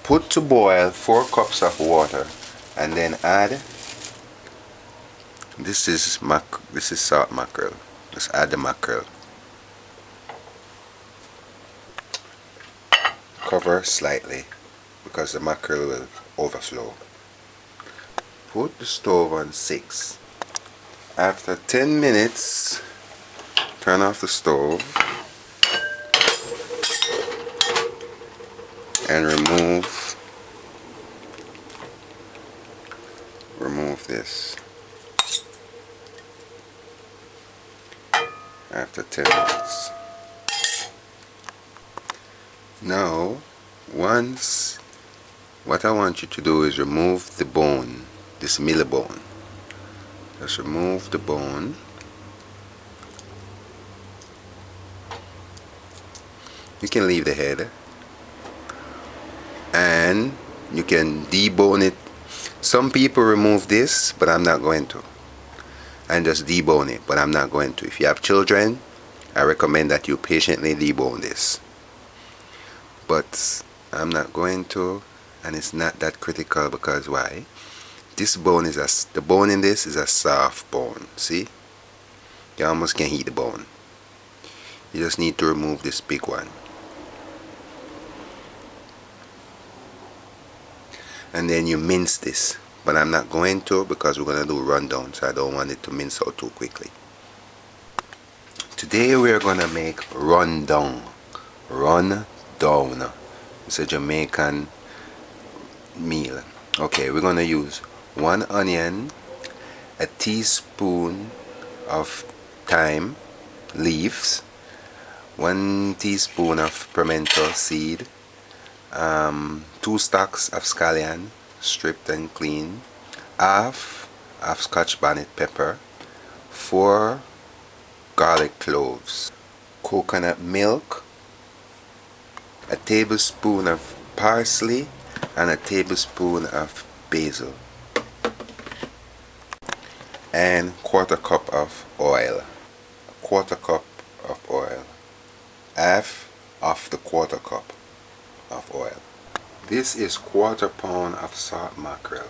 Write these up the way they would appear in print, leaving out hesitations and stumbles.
Put to boil 4 cups of water and then add, this is salt mackerel. Let's add the mackerel. Cover slightly because the mackerel will overflow. Put the stove on 6. After 10 minutes, turn off the stove and remove this. After 10 minutes. Now, what I want you to do is remove the bone, this middle bone. Just remove the bone. You can leave the head. And you can debone it. Some people remove this, but I'm not going to. And just debone it, but I'm not going to. If you have children, I recommend that you patiently debone this. But I'm not going to, and it's not that critical because why? This bone is the bone in this is a soft bone. See? You almost can't eat the bone. You just need to remove this big one. And then you mince this, but I'm not going to because we're going to do Run Dung, so I don't want it to mince out too quickly. Today we're going to make Run Dung. Run Dung. It's a Jamaican meal. Okay, we're going to use 1 onion, a teaspoon of thyme leaves, 1 teaspoon of pimento seed, 2 stalks of scallion stripped and clean, half of Scotch bonnet pepper, 4 garlic cloves, coconut milk, a tablespoon of parsley, and a tablespoon of basil, and 1/4 cup of oil. 1/4 cup of oil, half of the 1/4 cup of oil. This is 1/4 pound of salt mackerel,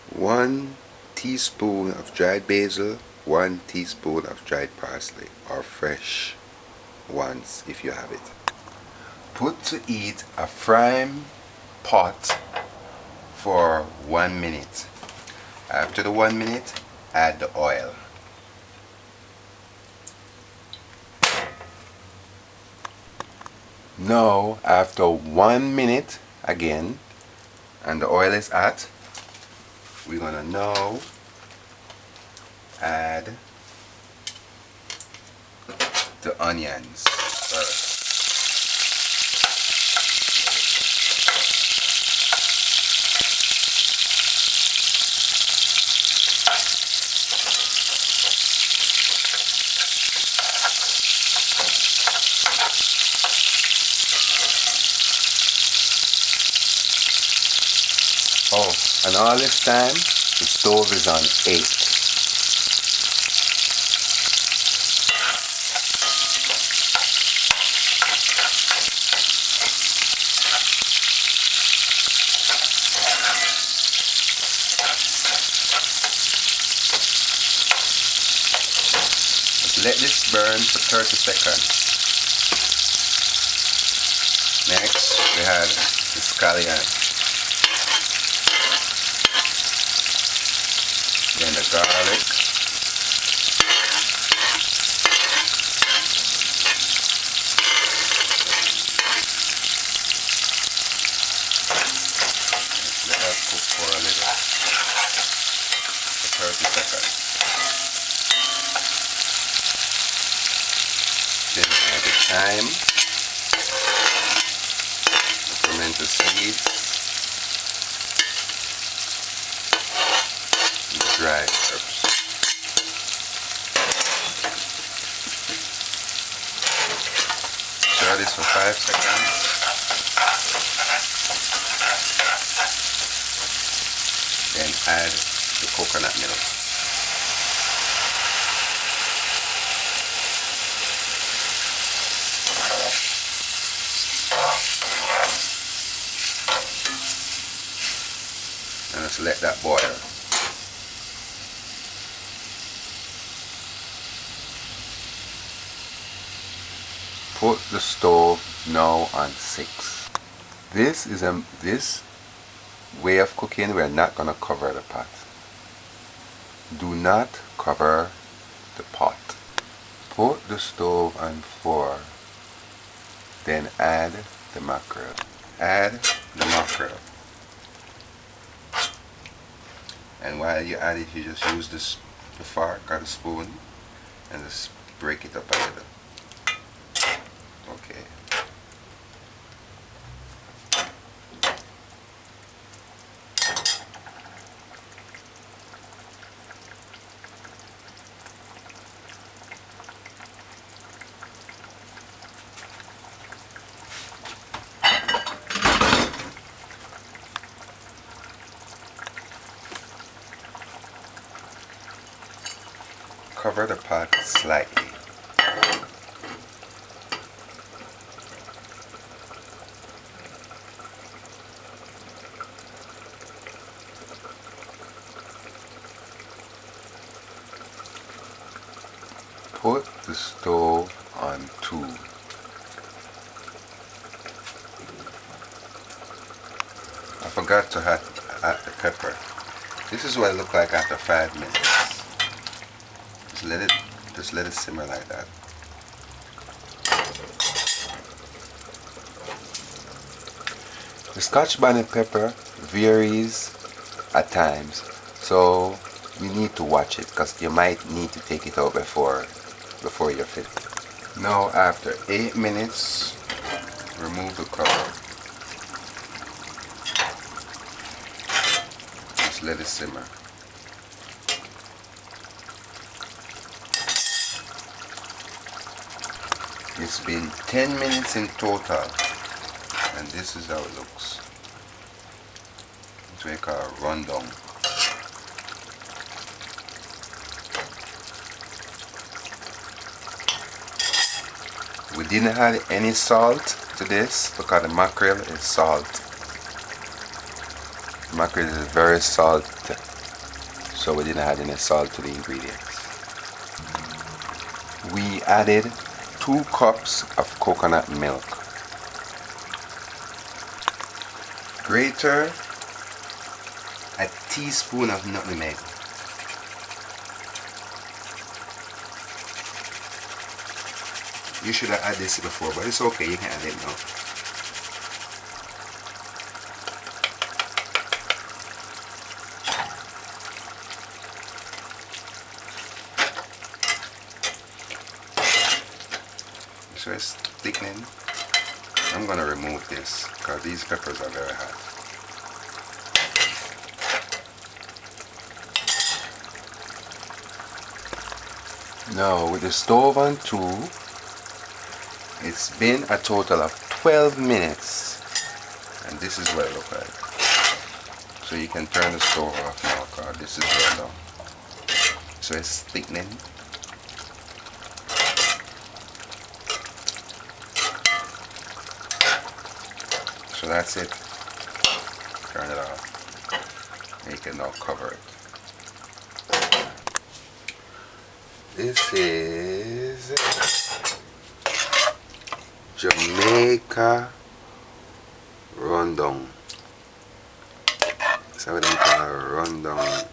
1 teaspoon of dried basil, 1 teaspoon of dried parsley, or fresh ones if you have it. Put to heat a frying pot for 1 minute. After the 1 minute, add the oil. Now, after 1 minute again, and the oil is hot, we're gonna now add the onions first. Oh, and all this time, the stove is on 8. Let this burn for 30 seconds. Next, we have the scallion. Then the garlic, let that cook for a little, for 30 seconds. Then add the thyme, the pimento seeds, and the dry herbs. Stir this for 5 seconds. Then add the coconut milk. and just let that boil. Put the stove now on 6. This way of cooking, we're not gonna cover the pot. Do not cover the pot. Put the stove on 4. Then add the mackerel. Add the mackerel. And while you add it, you just use the fork or the spoon and just break it up a little. Okay. Cover the pot slightly. Put the stove on 2. I forgot to add the pepper. This is what it looked like after 5 minutes. Just let it simmer like that. The Scotch bonnet pepper varies at times, so you need to watch it because you might need to take it out before you're finished. Now after 8 minutes, remove the cover. Just let it simmer. It's been 10 minutes in total, and this is how it looks. It's what we call Run Dung. We didn't add any salt to this because the mackerel is salt. Mackerel is very salty, so we didn't add any salt to the ingredients. We added 2 cups of coconut milk. Grater a teaspoon of nutmeg. You should have added this before, but it's okay, you can add it now. So it's thickening. I'm gonna remove this because these peppers are very hot. Now with the stove on 2, it's been a total of 12 minutes, and this is what it looks like. So you can turn the stove off now because this is well done. So it's thickening. So that's it. Turn it off. And you can now cover it. This is Jamaica Run Dung. That's what they call Run Dung.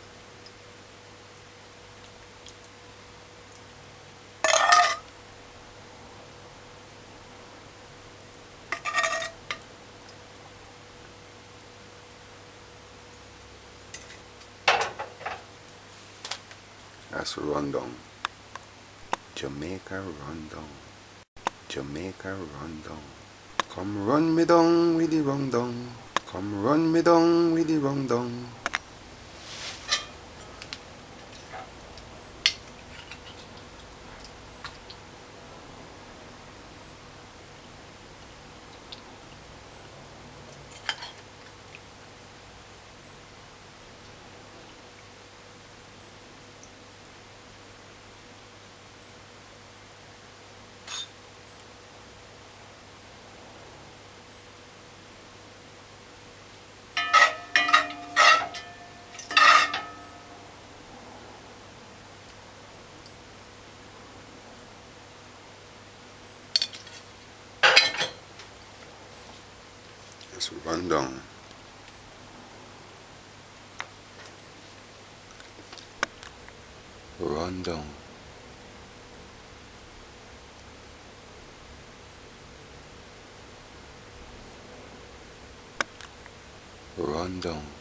That's Run Dung. Jamaica Run Dung. Jamaica Run Dung. Come run me down with the Run Dung. Come run me down with the Run Dung. Let's run down. Run down. Run down.